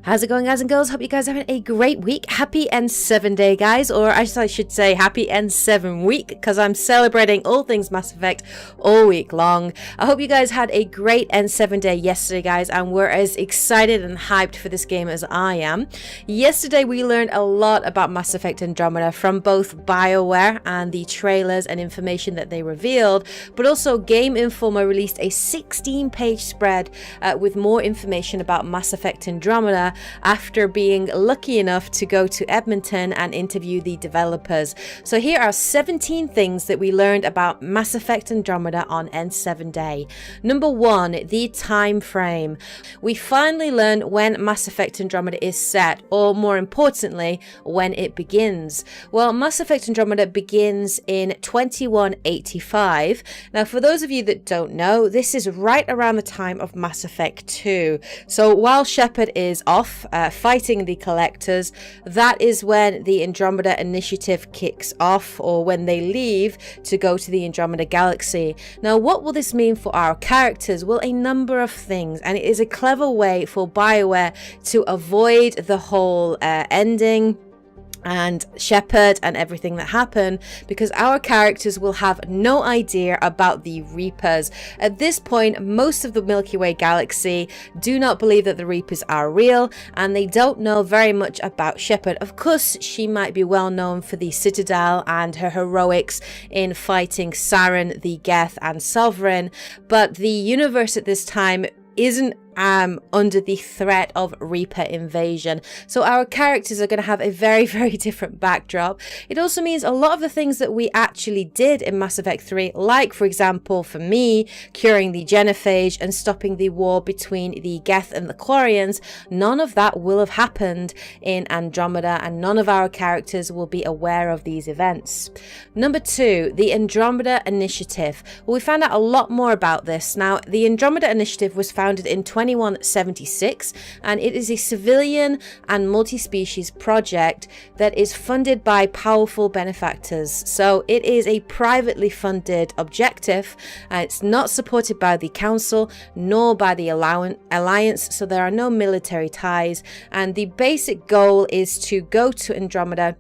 How's it going, guys and girls? Hope you guys are having a great week. Happy N7 day, guys, or I should say happy N7 week, because I'm celebrating all things Mass Effect all week long. I hope you guys had a great N7 day yesterday, guys, and were as excited and hyped for this game as I am. Yesterday we learned a lot about Mass Effect Andromeda from both Bioware and the trailers and information that they revealed, but also Game Informer released a 16-page spread with more information about Mass Effect Andromeda after being lucky enough to go to Edmonton and interview the developers. So here are 17 things that we learned about Mass Effect Andromeda on N7 Day. Number 1, the time frame. We finally learned when Mass Effect Andromeda is set, or more importantly, when it begins. Well, Mass Effect Andromeda begins in 2185. Now, for those of you that don't know, this is right around the time of Mass Effect 2. So while Shepard is off fighting the Collectors, that is when the Andromeda Initiative kicks off, or when they leave to go to the Andromeda Galaxy. Now, what will this mean for our characters? Well, a number of things, and it is a clever way for Bioware to avoid the whole ending and Shepard and everything that happened, because our characters will have no idea about the Reapers. At this point, most of the Milky Way galaxy do not believe that the Reapers are real, and they don't know very much about Shepard. Of course, she might be well known for the Citadel and her heroics in fighting Saren, the Geth, and Sovereign, but the universe at this time isn't under the threat of Reaper invasion. So our characters are going to have a very, very different backdrop. It also means a lot of the things that we actually did in Mass Effect 3, like, for example, for me, curing the genophage and stopping the war between the Geth and the Quarians, none of that will have happened in Andromeda, and none of our characters will be aware of these events. Number 2, the Andromeda Initiative. Well, we found out a lot more about this. Now, the Andromeda Initiative was founded in 2176, and it is a civilian and multi-species project that is funded by powerful benefactors. So it is a privately funded objective. It's not supported by the Council nor by the Alliance, so there are no military ties, and the basic goal is to go to Andromeda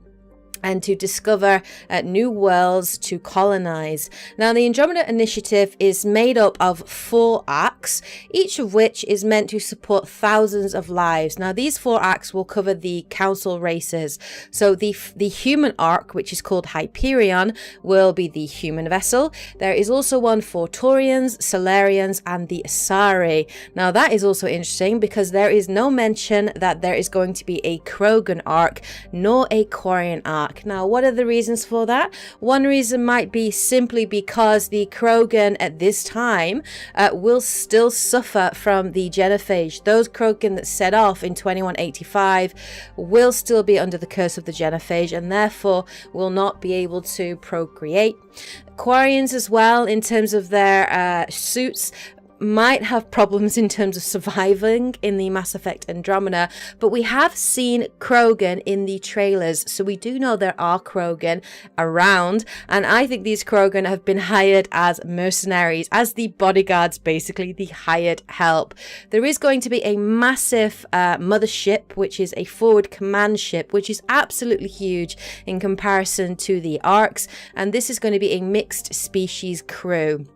and to discover new worlds to colonize. Now, the Andromeda Initiative is made up of 4 arcs, each of which is meant to support thousands of lives. Now, these 4 arcs will cover the Council races. So the human arc, which is called Hyperion, will be the human vessel. There is also one for Taurians, Solarians, and the Asari. Now, that is also interesting because there is no mention that there is going to be a Krogan arc, nor a Quarian arc. Now, what are the reasons for that? One reason might be simply because the Krogan at this time will still suffer from the genophage. Those Krogan that set off in 2185 will still be under the curse of the genophage, and therefore will not be able to procreate. Quarians as well, in terms of their suits, might have problems in terms of surviving in the Mass Effect Andromeda, but we have seen Krogan in the trailers, so we do know there are Krogan around, and I think these Krogan have been hired as mercenaries, as the bodyguards, basically the hired help. There is going to be a massive mothership, which is a forward command ship, which is absolutely huge in comparison to the arcs, and this is going to be a mixed species crew.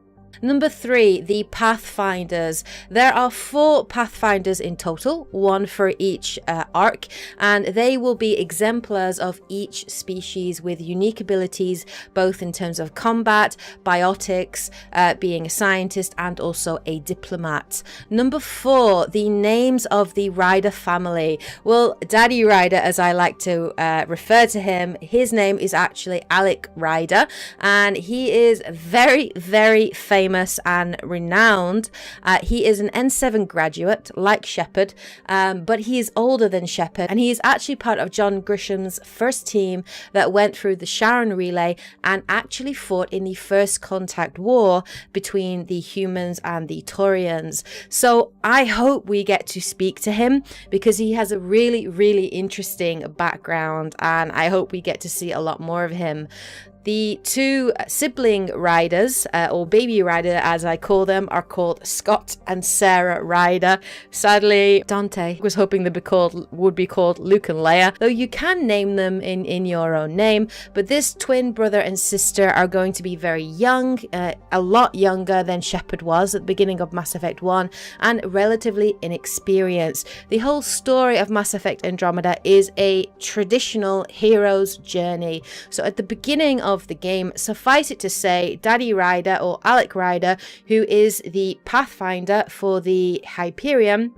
Number 3, the Pathfinders. There are 4 Pathfinders in total, 1 for each arc, and they will be exemplars of each species with unique abilities, both in terms of combat, biotics, being a scientist, and also a diplomat. Number 4, the names of the Ryder family. Well, Daddy Ryder, as I like to refer to him, his name is actually Alec Ryder, and he is very, very famous and renowned. He is an N7 graduate, like Shepard, but he is older than Shepard, and he is actually part of John Grisham's first team that went through the Sharon Relay and actually fought in the First Contact War between the humans and the Taurians. So I hope we get to speak to him, because he has a really, really interesting background, and I hope we get to see a lot more of him. The two sibling Ryders, or baby Ryder as I call them, are called Scott and Sarah Ryder. Sadly, Dante was hoping would be called Luke and Leia, though you can name them in your own name. But this twin brother and sister are going to be very young, a lot younger than Shepard was at the beginning of Mass Effect 1, and relatively inexperienced. The whole story of Mass Effect Andromeda is a traditional hero's journey. So at the beginning of the game, suffice it to say, Daddy Ryder, or Alec Ryder, who is the Pathfinder for the Hyperion,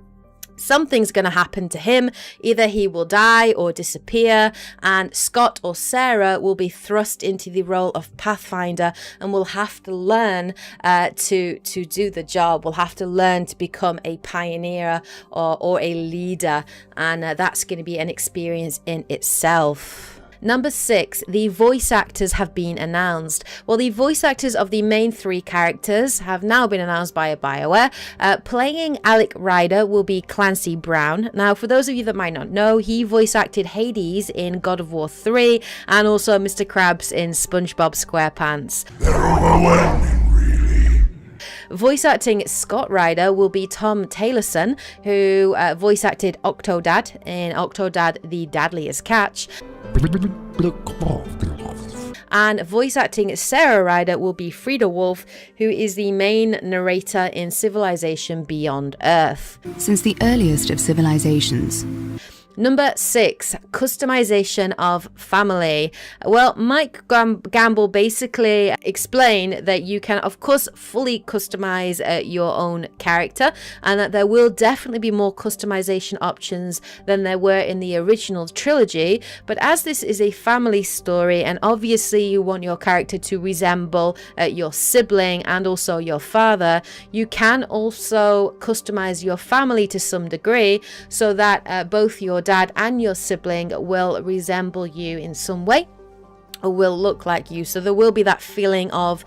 something's going to happen to him. Either he will die or disappear, and Scott or Sarah will be thrust into the role of Pathfinder and will have to learn to do the job. Will have to learn to become a pioneer or a leader, and that's going to be an experience in itself. Number 6, the voice actors have been announced. Well, the voice actors of the main 3 characters have now been announced by Bioware. Playing Alec Ryder will be Clancy Brown. Now, for those of you that might not know, he voice acted Hades in God of War 3 and also Mr. Krabs in SpongeBob SquarePants. They're overwhelming, really. Voice acting Scott Ryder will be Tom Taylorson, who voice acted Octodad in Octodad the Dadliest Catch. And voice acting Sarah Ryder will be Frida Wolf, who is the main narrator in Civilization Beyond Earth. Since the earliest of civilizations. Number 6, customization of family. Well, Mike Gamble basically explained that you can, of course, fully customize your own character, and that there will definitely be more customization options than there were in the original trilogy. But as this is a family story, and obviously you want your character to resemble your sibling and also your father, you can also customize your family to some degree so that both your dad and your sibling will resemble you in some way, or will look like you. So there will be that feeling of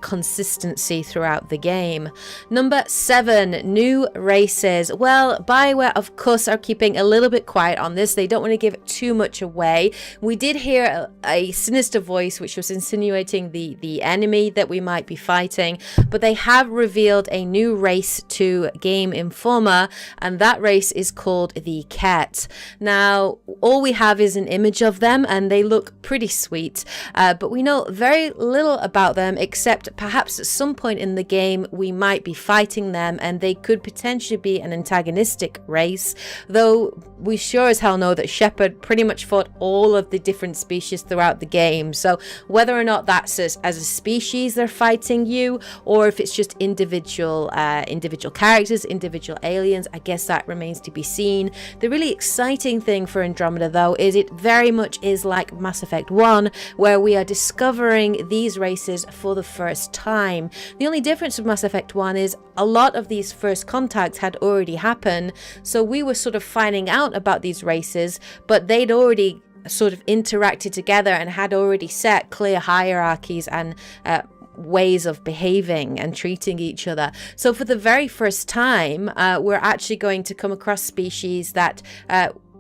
consistency throughout the game. Number 7, new races. Well, Bioware, of course, are keeping a little bit quiet on this. They don't want to give too much away. We did hear a sinister voice which was insinuating the enemy that we might be fighting, but they have revealed a new race to Game Informer, and that race is called the Ket. Now, all we have is an image of them, and they look pretty sweet. But we know very little about them, except perhaps at some point in the game we might be fighting them, and they could potentially be an antagonistic race, though we sure as hell know that Shepard pretty much fought all of the different species throughout the game. So whether or not that's as a species they're fighting you, or if it's just individual characters, individual aliens, I guess that remains to be seen. The really exciting thing for Andromeda, though, is it very much is like Mass Effect 1, where we are discovering these races for the first time. The only difference with Mass Effect 1 is a lot of these first contacts had already happened, so we were sort of finding out about these races, but they'd already sort of interacted together and had already set clear hierarchies and ways of behaving and treating each other. So for the very first time, we're actually going to come across species that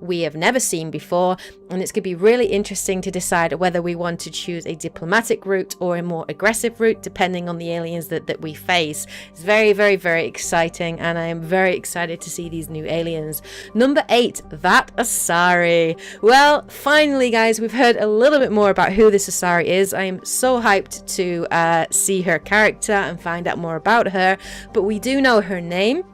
we have never seen before, and it's going to be really interesting to decide whether we want to choose a diplomatic route or a more aggressive route, depending on the aliens that we face. It's very, very, very exciting, and I am very excited to see these new aliens. Number 8, that Asari. Well, finally, guys, we've heard a little bit more about who this Asari is. I am so hyped to see her character and find out more about her, but we do know her name.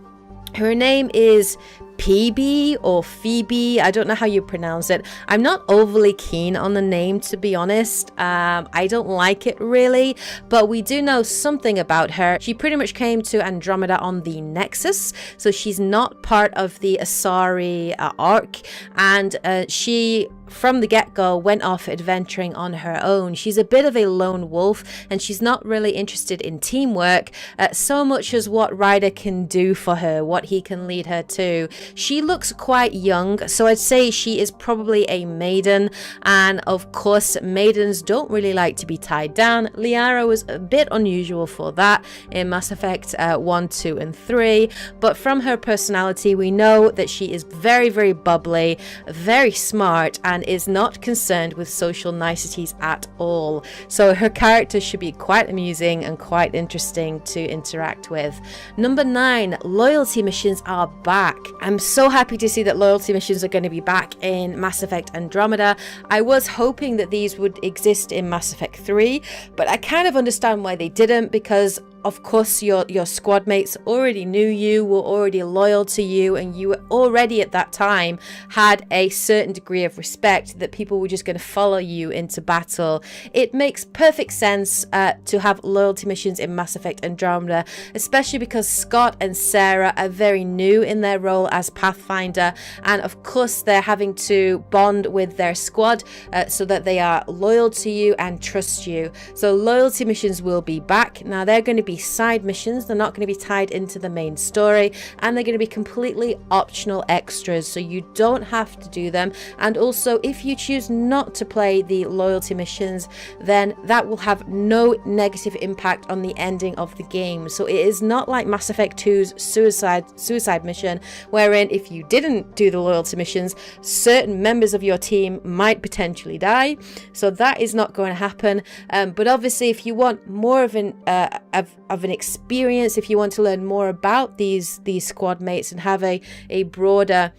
Her name is PB or Phoebe. I don't know how you pronounce it. I'm not overly keen on the name, to be honest. I don't like it really, but we do know something about her. She pretty much came to Andromeda on the Nexus, so she's not part of the Asari arc, and she from the get-go went off adventuring on her own. She's a bit of a lone wolf, and she's not really interested in teamwork so much as what Ryder can do for her, what he can lead her to. She looks quite young, so I'd say she is probably a maiden, and of course maidens don't really like to be tied down. Liara was a bit unusual for that in Mass Effect 1, 2 and 3, but from her personality we know that she is very, very bubbly, very smart, and is not concerned with social niceties at all. So her character should be quite amusing and quite interesting to interact with. Number 9, loyalty missions are back. I'm so happy to see that loyalty missions are going to be back in Mass Effect Andromeda. I was hoping that these would exist in Mass Effect 3, but I kind of understand why they didn't, because of course your squad mates already knew you, were already loyal to you, and you already at that time had a certain degree of respect that people were just going to follow you into battle. It makes perfect sense to have loyalty missions in Mass Effect Andromeda, especially because Scott and Sarah are very new in their role as Pathfinder, and of course they're having to bond with their squad so that they are loyal to you and trust you. So loyalty missions will be back. Now they're going to be side missions, they're not going to be tied into the main story, and they're going to be completely optional extras, so you don't have to do them. And also, if you choose not to play the loyalty missions, then that will have no negative impact on the ending of the game. So it is not like Mass Effect 2's suicide mission, wherein if you didn't do the loyalty missions, certain members of your team might potentially die. So that is not going to happen. But obviously, if you want more of an experience, if you want to learn more about these squad mates and have a broader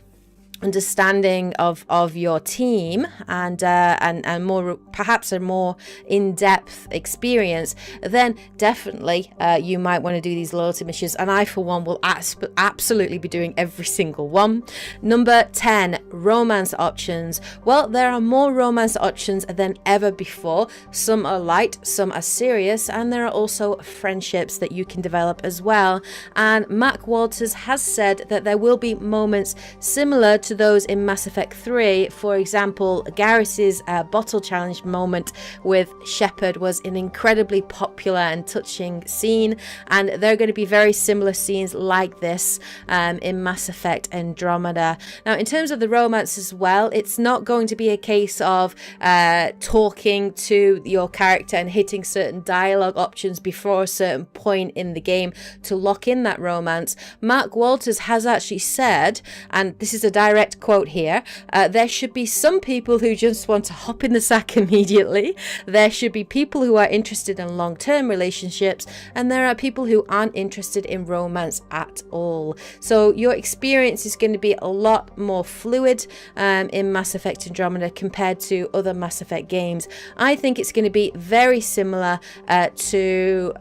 understanding of your team and more, perhaps a more in-depth experience, then definitely you might want to do these loyalty missions, and I for one will absolutely be doing every single one. Number 10, romance options. Well, there are more romance options than ever before. Some are light, some are serious, and there are also friendships that you can develop as well. And Mac Walters has said that there will be moments similar to those in Mass Effect 3. For example, Garrus's bottle challenge moment with Shepard was an incredibly popular and touching scene, and there are going to be very similar scenes like this in Mass Effect Andromeda. Now, in terms of the romance as well, it's not going to be a case of talking to your character and hitting certain dialogue options before a certain point in the game to lock in that romance. Mark Walters has actually said, and this is a direct quote here, there should be some people who just want to hop in the sack immediately. There should be people who are interested in long-term relationships, and there are people who aren't interested in romance at all. So your experience is going to be a lot more fluid in Mass Effect Andromeda compared to other Mass Effect games. I think it's going to be very similar to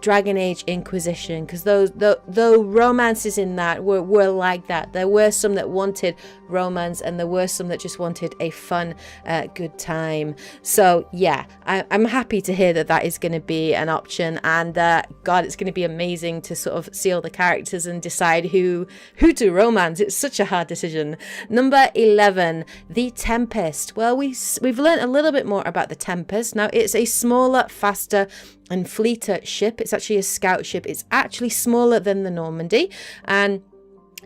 Dragon Age Inquisition, because though romances in that were like that, there were some that wanted romance and there were some that just wanted a fun good time. So yeah, I'm happy to hear that is going to be an option, and God, it's going to be amazing to sort of see all the characters and decide who to romance. It's such a hard decision. Number 11, the Tempest. Well, we've learned a little bit more about the Tempest. Now, it's a smaller, faster and fleeter ship. It's actually a scout ship. It's actually smaller than the Normandy, and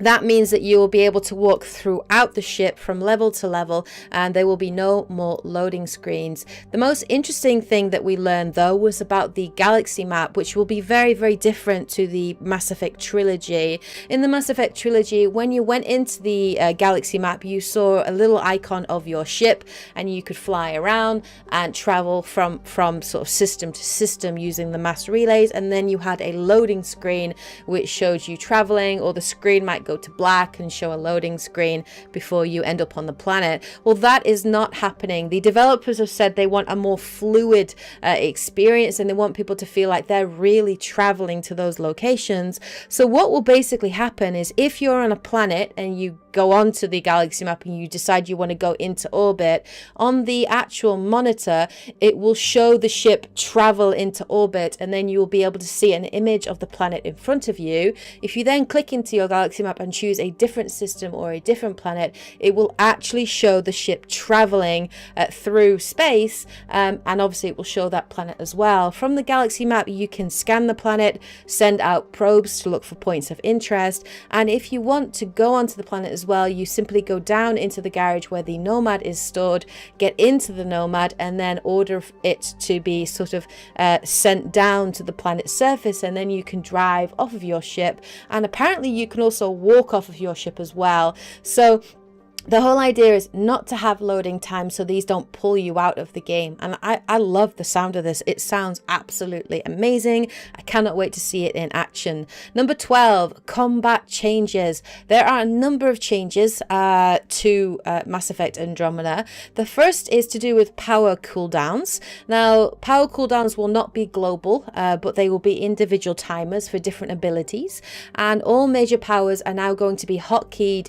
that means that you will be able to walk throughout the ship from level to level, and there will be no more loading screens. The most interesting thing that we learned, though, was about the galaxy map, which will be very, very different to the Mass Effect trilogy. In the Mass Effect trilogy, when you went into the galaxy map, you saw a little icon of your ship, and you could fly around and travel from sort of system to system using the mass relays, and then you had a loading screen which showed you traveling, or the screen might go to black and show a loading screen before you end up on the planet. Well, that is not happening. The developers have said they want a more fluid experience, and they want people to feel like they're really traveling to those locations. So what will basically happen is, if you're on a planet and you go onto the galaxy map and you decide you want to go into orbit, on the actual monitor it will show the ship travel into orbit, and then you will be able to see an image of the planet in front of you. If you then click into your galaxy map and choose a different system or a different planet, it will actually show the ship traveling through space, and obviously it will show that planet as well. From the galaxy map, you can scan the planet, send out probes to look for points of interest, and if you want to go onto the planet as well, you simply go down into the garage where the Nomad is stored, get into the Nomad, and then order it to be sort of sent down to the planet's surface, and then you can drive off of your ship, and apparently you can also walk off of your ship as well. So The whole idea is not to have loading time so these don't pull you out of the game. And I love the sound of this. It sounds absolutely amazing. I cannot wait to see it in action. Number 12, combat changes. There are a number of changes to Mass Effect Andromeda. The first is to do with power cooldowns. Now, power cooldowns will not be global, but they will be individual timers for different abilities. And all major powers are now going to be hotkeyed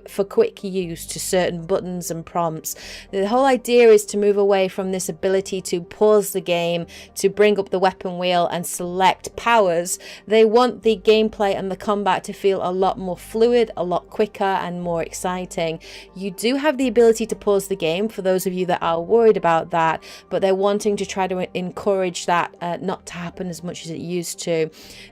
for quick use to certain buttons and prompts. The whole idea is to move away from this ability to pause the game, to bring up the weapon wheel and select powers. They want the gameplay and the combat to feel a lot more fluid, a lot quicker and more exciting. You do have the ability to pause the game for those of you that are worried about that, but they're wanting to try to encourage that not to happen as much as it used to.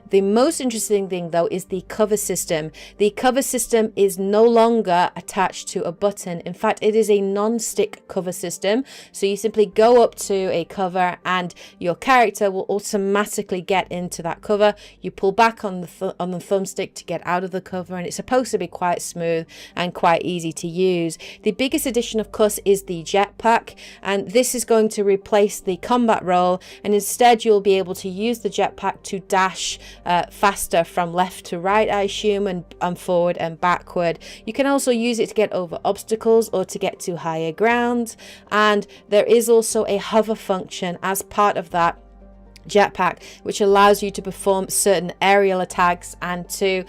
The most interesting thing though is the cover system. The cover system is no longer attached to a button. In fact, it is a non-stick cover system. So you simply go up to a cover and your character will automatically get into that cover. You pull back on the thumbstick to get out of the cover, and it's supposed to be quite smooth and quite easy to use. The biggest addition, of course, is the jetpack, and this is going to replace the combat roll, and instead you'll be able to use the jetpack to dash faster from left to right, I assume, and forward and backward. You can also use it to get over obstacles or to get to higher ground, and there is also a hover function as part of that jetpack, which allows you to perform certain aerial attacks and to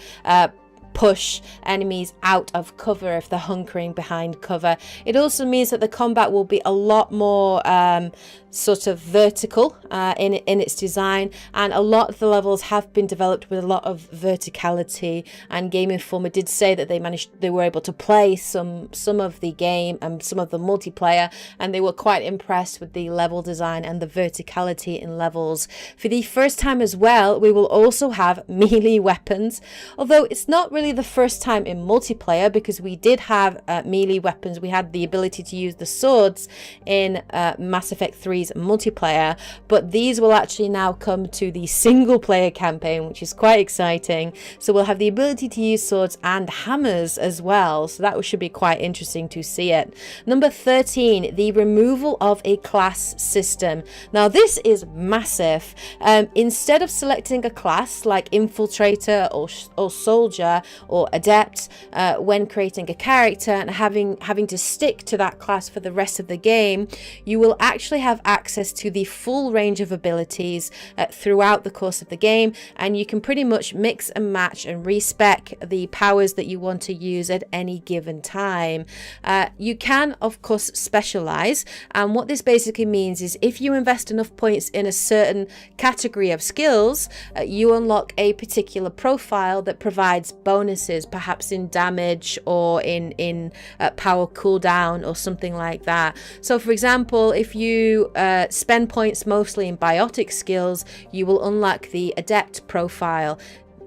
push enemies out of cover if they're hunkering behind cover. It also means that the combat will be a lot more sort of vertical in its design, and a lot of the levels have been developed with a lot of verticality, and Game Informer did say that they were able to play some of the game and some of the multiplayer, and they were quite impressed with the level design and the verticality in levels. For the first time as well, we will also have melee weapons, although it's not really the first time in multiplayer, because we did have melee weapons. We had the ability to use the swords in Mass Effect 3's multiplayer, but these will actually now come to the single player campaign, which is quite exciting. So we'll have the ability to use swords and hammers as well, so that should be quite interesting to see it. Number 13, the removal of a class system. Now this is massive. Instead of selecting a class like infiltrator or soldier or adept when creating a character and having to stick to that class for the rest of the game, you will actually have access to the full range of abilities throughout the course of the game, and you can pretty much mix and match and respec the powers that you want to use at any given time. You can of course specialize, and what this basically means is if you invest enough points in a certain category of skills, you unlock a particular profile that provides bonuses, perhaps in damage or in power cooldown or something like that. So for example, if you spend points mostly in biotic skills, you will unlock the adept profile.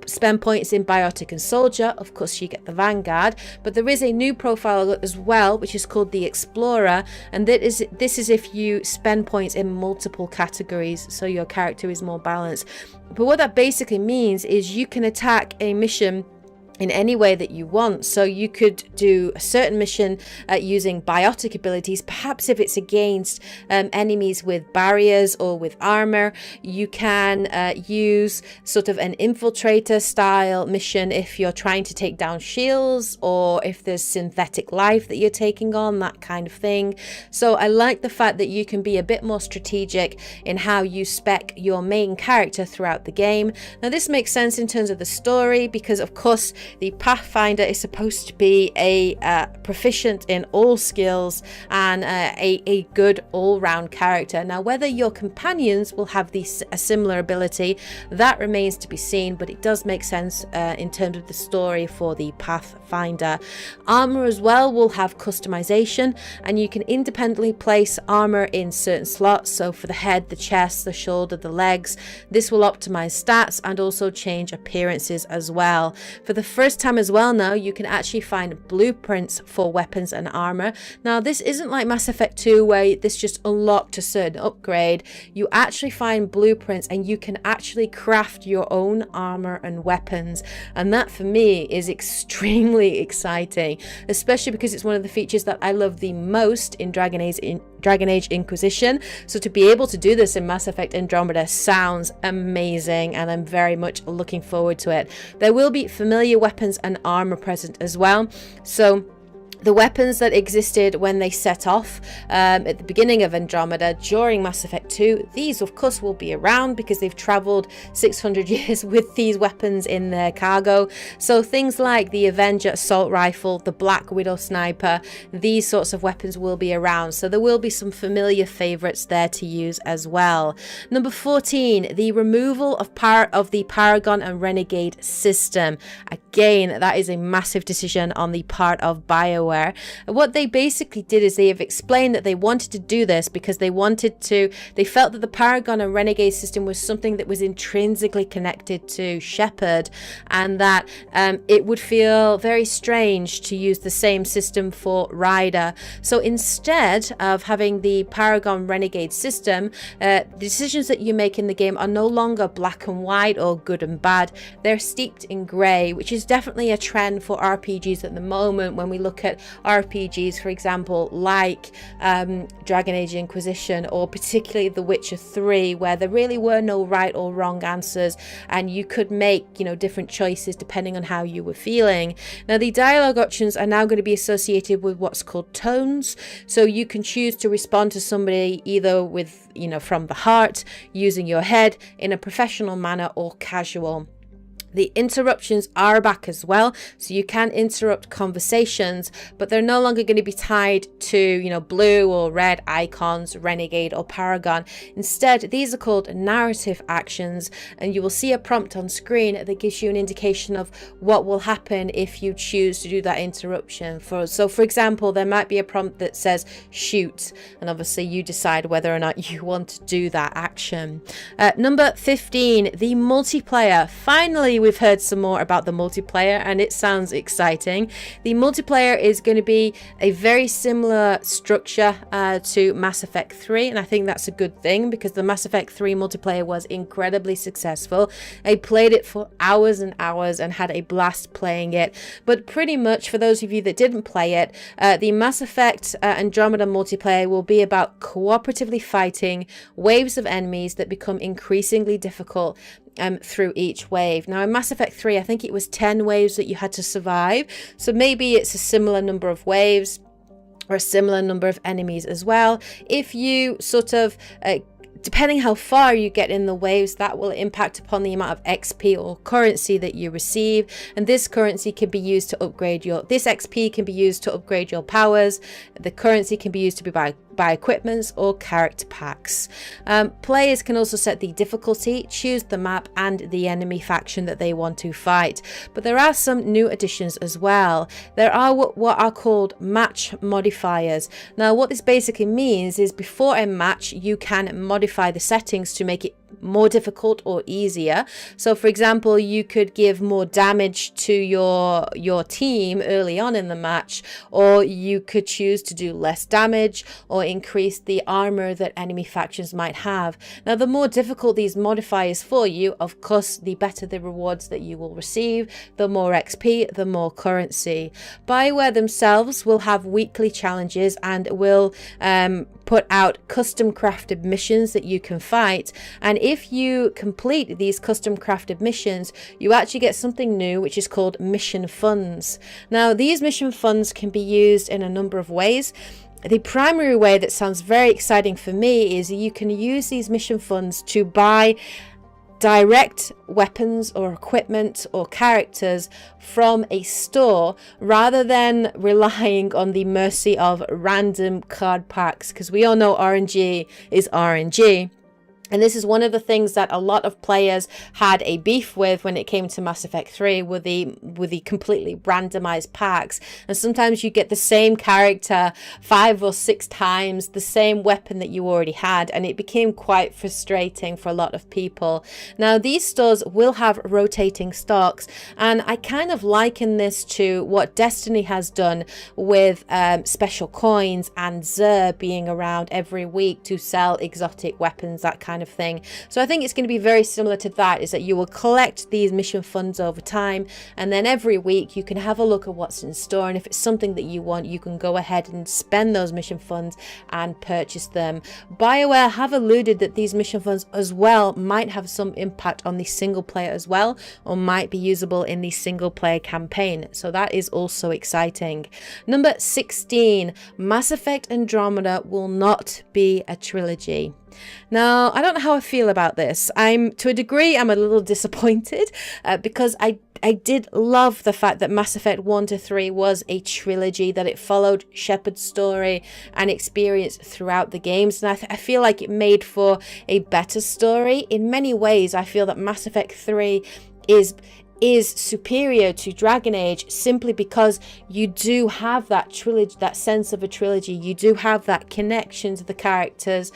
Spend points in biotic and soldier, of course you get the vanguard, but there is a new profile as well which is called the explorer, and this is if you spend points in multiple categories, so your character is more balanced. But what that basically means is you can attack a mission in any way that you want. So you could do a certain mission using biotic abilities, perhaps if it's against enemies with barriers or with armor. You can use sort of an infiltrator style mission if you're trying to take down shields, or if there's synthetic life that you're taking on, that kind of thing. So I like the fact that you can be a bit more strategic in how you spec your main character throughout the game. Now this makes sense in terms of the story, because of course the Pathfinder is supposed to be a proficient in all skills and a good all-round character. Now whether your companions will have a similar ability, that remains to be seen, but it does make sense in terms of the story for the Pathfinder. Armor as well will have customization, and you can independently place armor in certain slots. So for the head, the chest, the shoulder, the legs, this will optimize stats and also change appearances as well. For the first time as well now, you can actually find blueprints for weapons and armor. Now, this isn't like Mass Effect 2 where this just unlocked a certain upgrade. You actually find blueprints and you can actually craft your own armor and weapons. And that for me is extremely exciting, especially because it's one of the features that I love the most in Dragon Age Inquisition. So to be able to do this in Mass Effect Andromeda sounds amazing, and I'm very much looking forward to it. There will be familiar weapons and armor present as well. So the weapons that existed when they set off at the beginning of Andromeda during Mass Effect 2, these of course will be around because they've traveled 600 years with these weapons in their cargo. So things like the Avenger assault rifle, the Black Widow sniper, these sorts of weapons will be around. So there will be some familiar favorites there to use as well. Number 14, the removal of the Paragon and Renegade system. Again, that is a massive decision on the part of Bioware. What they basically did is they have explained that they wanted to do this because they felt that the Paragon and Renegade system was something that was intrinsically connected to Shepard, and that it would feel very strange to use the same system for Ryder. So instead of having the Paragon Renegade system, the decisions that you make in the game are no longer black and white or good and bad. They're steeped in grey, which is definitely a trend for RPGs at the moment. When we look at RPGs, for example, like Dragon Age Inquisition, or particularly The Witcher 3, where there really were no right or wrong answers, and you could make, different choices depending on how you were feeling. Now, the dialogue options are now going to be associated with what's called tones, so you can choose to respond to somebody either with, from the heart, using your head, in a professional manner, or casual. The interruptions are back as well, so you can interrupt conversations, but they're no longer going to be tied to, blue or red icons, Renegade or Paragon. Instead, these are called narrative actions, and you will see a prompt on screen that gives you an indication of what will happen if you choose to do that interruption. So for example, there might be a prompt that says shoot, and obviously you decide whether or not you want to do that action. Number 15, the multiplayer. Finally, we've heard some more about the multiplayer, and it sounds exciting. The multiplayer is going to be a very similar structure to Mass Effect 3, and I think that's a good thing because the Mass Effect 3 multiplayer was incredibly successful. I played it for hours and hours and had a blast playing it. But pretty much, for those of you that didn't play it, the Mass Effect Andromeda multiplayer will be about cooperatively fighting waves of enemies that become increasingly difficult through each wave. Now in Mass Effect 3, I think it was 10 waves that you had to survive, so maybe it's a similar number of waves or a similar number of enemies as well. If you sort of depending how far you get in the waves, that will impact upon the amount of XP or currency that you receive, and this currency can be used to upgrade this XP can be used to upgrade your powers. The currency can be used to buy equipments or character packs. Players can also set the difficulty, choose the map and the enemy faction that they want to fight. But there are some new additions as well. There are what are called match modifiers. Now what this basically means is before a match you can modify the settings to make it more difficult or easier. So for example, you could give more damage to your team early on in the match, or you could choose to do less damage or increase the armor that enemy factions might have. Now the more difficult these modifiers for you, of course the better the rewards that you will receive, the more XP, the more currency. Bioware themselves will have weekly challenges and will put out custom crafted missions that you can fight, and if you complete these custom crafted missions, you actually get something new which is called mission funds. Now these mission funds can be used in a number of ways. The primary way that sounds very exciting for me is you can use these mission funds to buy direct weapons or equipment or characters from a store rather than relying on the mercy of random card packs, because we all know RNG is RNG. And this is one of the things that a lot of players had a beef with when it came to Mass Effect 3, were the completely randomized packs. And sometimes you get the same character 5 or 6 times, the same weapon that you already had, and it became quite frustrating for a lot of people. Now, these stores will have rotating stocks, and I kind of liken this to what Destiny has done with special coins and Xur being around every week to sell exotic weapons, that kind of thing. So I think it's going to be very similar to that, is that you will collect these mission funds over time, and then every week you can have a look at what's in store, and if it's something that you want, you can go ahead and spend those mission funds and purchase them. Bioware have alluded that these mission funds as well might have some impact on the single player as well, or might be usable in the single player campaign, so that is also exciting. Number 16, Mass Effect Andromeda will not be a trilogy. Now, I don't know how I feel about this. To a degree, I'm a little disappointed because I did love the fact that Mass Effect 1 to 3 was a trilogy, that it followed Shepard's story and experience throughout the games, and I feel like it made for a better story. In many ways, I feel that Mass Effect 3 is superior to Dragon Age, simply because you do have that trilogy, that sense of a trilogy. You do have that connection to the characters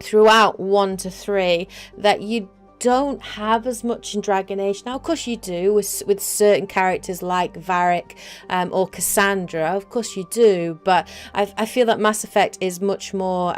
throughout 1 to 3 that you don't have as much in Dragon Age. Now, of course you do with certain characters like Varric or Cassandra, of course you do, but I feel that Mass Effect is much more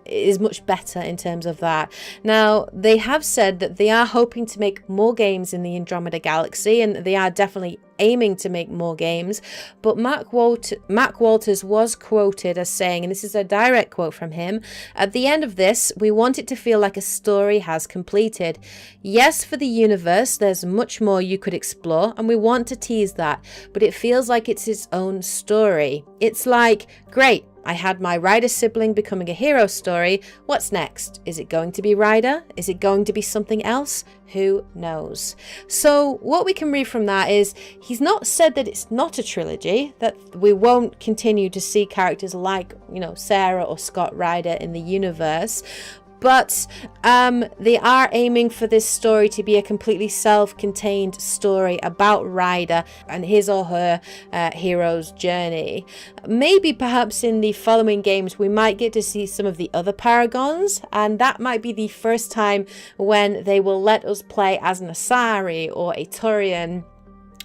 is much better in terms of that. Now, they have said that they are hoping to make more games in the Andromeda Galaxy, and they are definitely aiming to make more games, but Mark Walters was quoted as saying, and this is a direct quote from him, "At the end of this, we want it to feel like a story has completed. Yes, for the universe, there's much more you could explore, and we want to tease that, but it feels like it's its own story. It's like, great, I had my Ryder sibling becoming a hero story. What's next? Is it going to be Ryder? Is it going to be something else? Who knows?" So what we can read from that is he's not said that it's not a trilogy, that we won't continue to see characters like, Sarah or Scott Ryder in the universe. But they are aiming for this story to be a completely self-contained story about Ryder and his or her hero's journey. Maybe perhaps in the following games we might get to see some of the other Paragons, and that might be the first time when they will let us play as an Asari or a Turian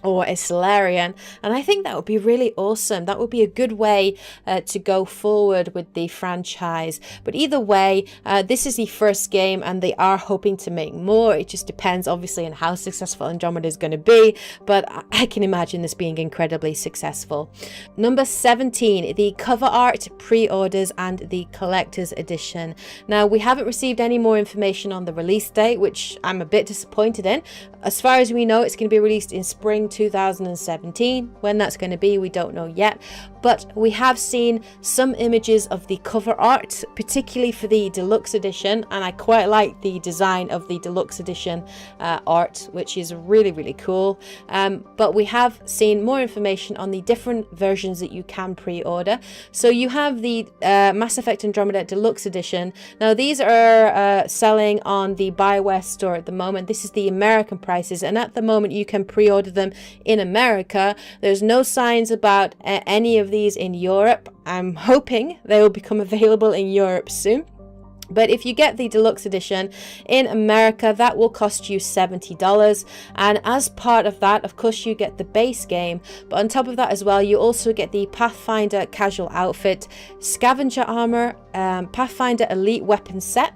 or a Solarian, and I think that would be really awesome. That would be a good way to go forward with the franchise. But either way, this is the first game, and they are hoping to make more. It just depends obviously on how successful Andromeda is going to be, but I can imagine this being incredibly successful. Number 17, the cover art, pre-orders, and the collector's edition. Now, we haven't received any more information on the release date, which I'm a bit disappointed in. As far as we know, it's going to be released in spring 2017. When that's going to be, we don't know yet, but we have seen some images of the cover art, particularly for the deluxe edition, and I quite like the design of the deluxe edition art, which is really, really cool. But we have seen more information on the different versions that you can pre-order. So you have the Mass Effect Andromeda Deluxe Edition. Now, these are selling on the Bioware store at the moment. This is the American prices, and at the moment you can pre-order them in America. There's no signs about any of these in Europe. I'm hoping they will become available in Europe soon. But if you get the deluxe edition in America, that will cost you $70. And as part of that, of course, you get the base game. But on top of that as well, you also get the Pathfinder casual outfit, scavenger armor, Pathfinder elite weapon set.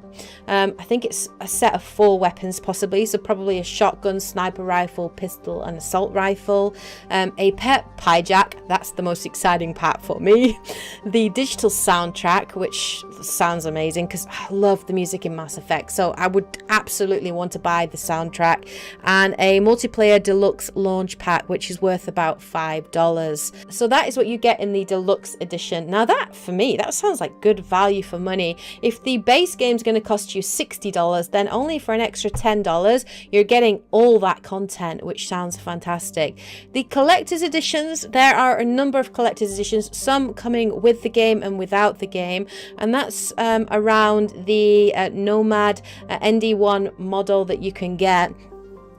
I think it's a set of 4 weapons possibly, so probably a shotgun, sniper rifle, pistol, and assault rifle. A pet Pyjack, that's the most exciting part for me. The digital soundtrack, which sounds amazing because I love the music in Mass Effect, so I would absolutely want to buy the soundtrack. And a multiplayer deluxe launch pack, which is worth about $5. So that is what you get in the deluxe edition. Now that, for me, that sounds like good value for money. If the base game is going to cost you $60, then only for an extra $10 you're getting all that content, which sounds fantastic. The collector's editions, there are a number of collector's editions, some coming with the game and without the game, and that's around and the Nomad ND1 model that you can get,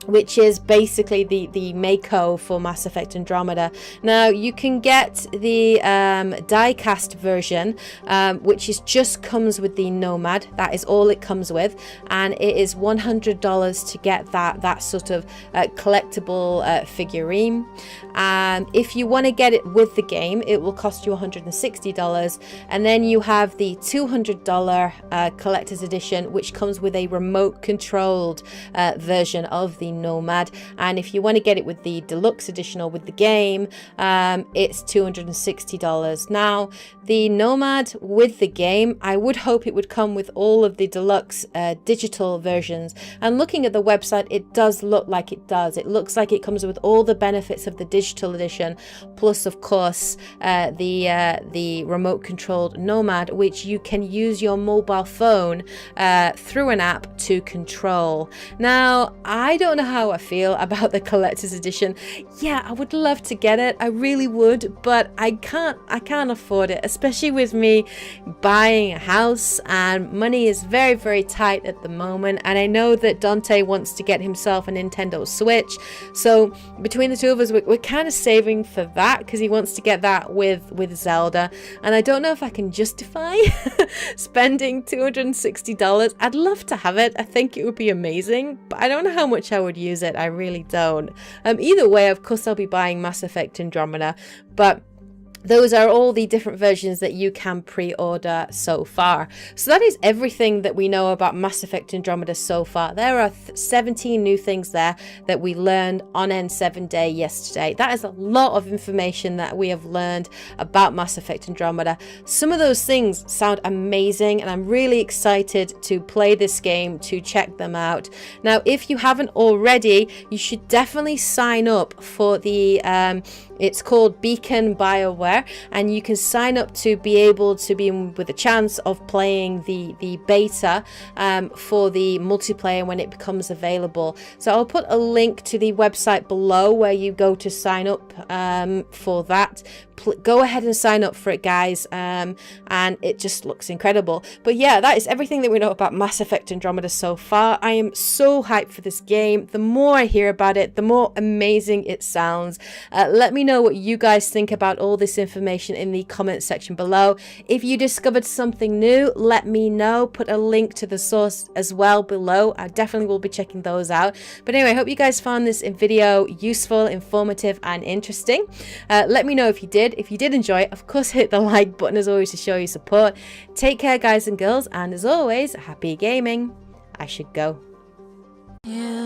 which is basically the Mako for Mass Effect Andromeda. Now you can get the die-cast version, which is just comes with the Nomad. That is all it comes with, and it is $100 to get that sort of collectible figurine. If you want to get it with the game, it will cost you $160, and then you have the $200 collector's edition, which comes with a remote controlled version of the Nomad. And if you want to get it with the deluxe edition or with the game, it's $260. Now the Nomad with the game, I would hope it would come with all of the deluxe digital versions, and looking at the website, it does look like it does. It looks like it comes with all the benefits of the digital edition, plus of course the remote controlled Nomad, which you can use your mobile phone through an app to control. Now I don't know how I feel about the collector's edition. Yeah, I would love to get it, I really would, but I can't afford it, especially with me buying a house and money is very, very tight at the moment. And I know that Dante wants to get himself a Nintendo Switch, so between the two of us, we're kind of saving for that, because he wants to get that with Zelda, and I don't know if I can justify spending $260. I'd love to have it, I think it would be amazing, but I don't know how much I would use it. I really don't. Either way, of course I'll be buying Mass Effect Andromeda, but those are all the different versions that you can pre-order so far. So that is everything that we know about Mass Effect Andromeda so far. There are 17 new things there that we learned on N7 Day yesterday. That is a lot of information that we have learned about Mass Effect Andromeda. Some of those things sound amazing, and I'm really excited to play this game, to check them out. Now, if you haven't already, you should definitely sign up for the it's called Beacon Bioware, and you can sign up to be able to be with a chance of playing the beta for the multiplayer when it becomes available. So I'll put a link to the website below where you go to sign up for that. Go ahead and sign up for it, guys, and it just looks incredible. But yeah, that is everything that we know about Mass Effect Andromeda so far. I am so hyped for this game. The more I hear about it, the more amazing it sounds. Let me know what you guys think about all this information in the comment section below. If you discovered something new, let me know. Put a link to the source as well below. I definitely will be checking those out. But anyway, I hope you guys found this video useful, informative, and interesting. Let me know if you did. If you did enjoy it, of course, hit the like button as always to show your support. Take care, guys and girls, and as always, happy gaming. I should go. Yeah.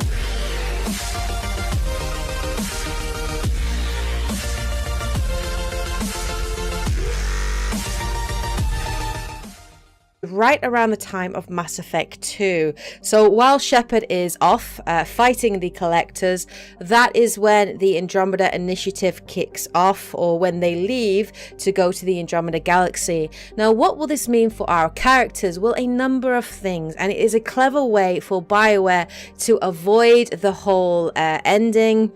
Right around the time of Mass Effect 2. So while Shepard is off fighting the collectors, that is when the Andromeda Initiative kicks off, or when they leave to go to the Andromeda Galaxy. Now, what will this mean for our characters? Well, a number of things, and it is a clever way for Bioware to avoid the whole ending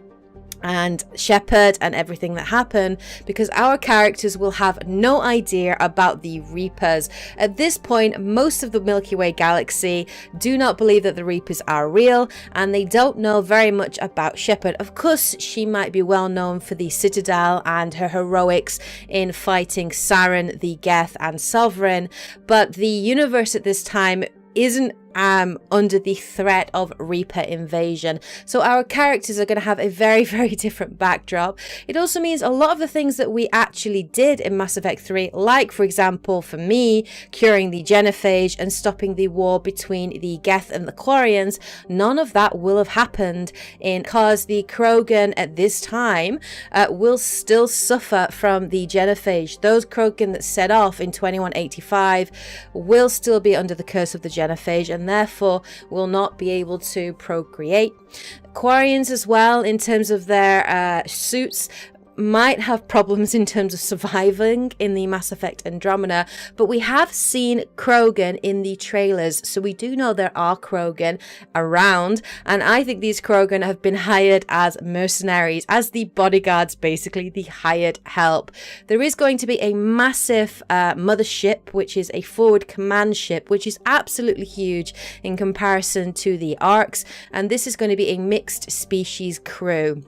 and Shepard and everything that happened, because our characters will have no idea about the Reapers. At this point, most of the Milky Way galaxy do not believe that the Reapers are real, and they don't know very much about Shepard. Of course, she might be well known for the Citadel and her heroics in fighting Saren, the Geth, and Sovereign, but the universe at this time isn't under the threat of Reaper invasion. So our characters are going to have a very, very different backdrop. It also means a lot of the things that we actually did in Mass Effect 3, like, for example, for me, curing the genophage and stopping the war between the Geth and the Quarians, none of that will have happened because the Krogan at this time will still suffer from the genophage. Those Krogan that set off in 2185 will still be under the curse of the genophage, and therefore will not be able to procreate. Quarians as well, in terms of their suits, might have problems in terms of surviving in the Mass Effect Andromeda, but we have seen Krogan in the trailers, so we do know there are Krogan around, and I think these Krogan have been hired as mercenaries, as the bodyguards, basically the hired help. There is going to be a massive mothership, which is a forward command ship, which is absolutely huge in comparison to the Arks, and this is going to be a mixed species crew.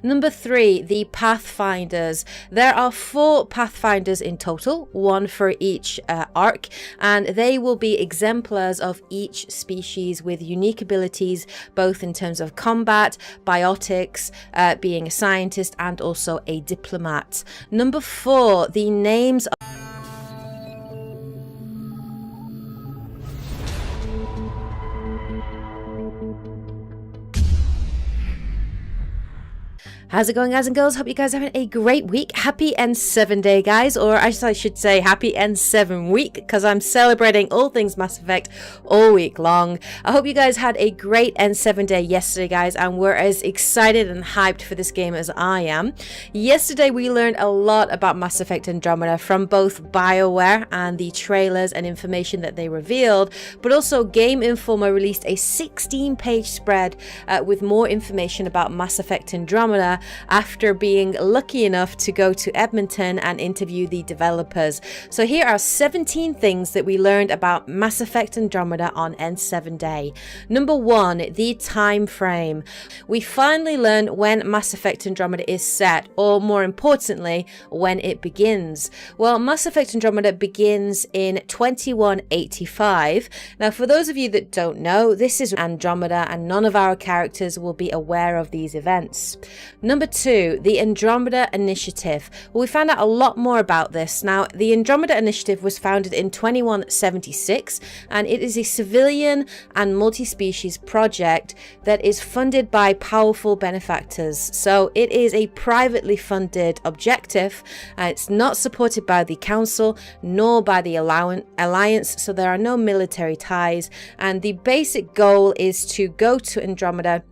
Number 3, the Pathfinders. There are 4 Pathfinders in total, 1 for each arc, and they will be exemplars of each species with unique abilities, both in terms of combat, biotics, being a scientist, and also a diplomat. Number 4, the names of How's it going, guys and girls? Hope you guys are having a great week. Happy N7 day, guys, or I should say happy N7 week, because I'm celebrating all things Mass Effect all week long. I hope you guys had a great N7 day yesterday, guys, and were as excited and hyped for this game as I am. Yesterday, we learned a lot about Mass Effect Andromeda from both Bioware and the trailers and information that they revealed, but also Game Informer released a 16-page spread with more information about Mass Effect Andromeda after being lucky enough to go to Edmonton and interview the developers. So here are 17 things that we learned about Mass Effect Andromeda on N7 Day. Number 1, the time frame. We finally learned when Mass Effect Andromeda is set, or more importantly, when it begins. Well, Mass Effect Andromeda begins in 2185. Now, for those of you that don't know, this is Andromeda, and none of our characters will be aware of these events. Number 2, the Andromeda Initiative. Well, we found out a lot more about this. Now, the Andromeda Initiative was founded in 2176, and it is a civilian and multi-species project that is funded by powerful benefactors. So it is a privately funded objective. It's not supported by the Council nor by the Alliance, so there are no military ties, and the basic goal is to go to Andromeda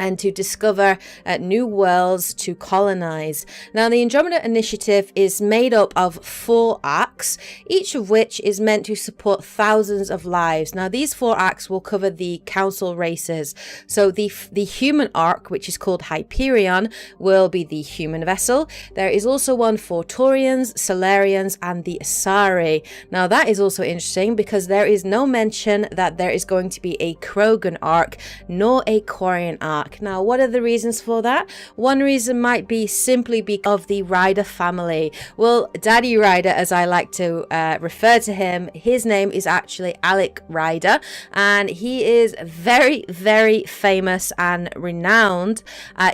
and to discover new worlds to colonize. Now, the Andromeda Initiative is made up of 4 arcs, each of which is meant to support thousands of lives. Now, these 4 arcs will cover the Council races. So the human arc, which is called Hyperion, will be the human vessel. There is also one for Taurians, Solarians, and the Asari. Now, that is also interesting because there is no mention that there is going to be a Krogan arc, nor a Quarian arc. Now, what are the reasons for that? One reason might be simply because of the Ryder family. Well, Daddy Ryder, as I like to refer to him, his name is actually Alec Ryder, and he is very, very famous and renowned.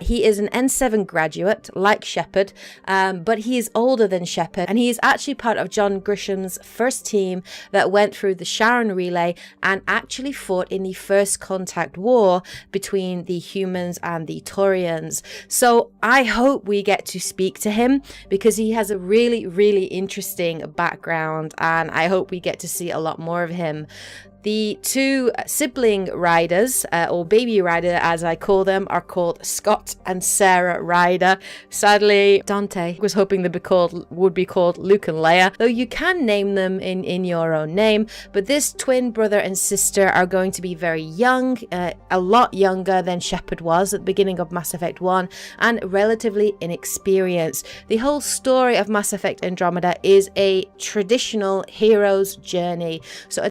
He is an N7 graduate, like Shepard, but he is older than Shepard, and he is actually part of John Grisham's first team that went through the Sharon Relay and actually fought in the First Contact War between the humans and the Taurians. So I hope we get to speak to him because he has a really, really interesting background, and I hope we get to see a lot more of him. The 2 sibling riders, or baby rider as I call them, are called Scott and Sarah Ryder. Sadly, Dante was hoping they would be called Luke and Leia, though you can name them in your own name. But this twin brother and sister are going to be very young, a lot younger than Shepard was at the beginning of Mass Effect 1, and relatively inexperienced. The whole story of Mass Effect Andromeda is a traditional hero's journey. So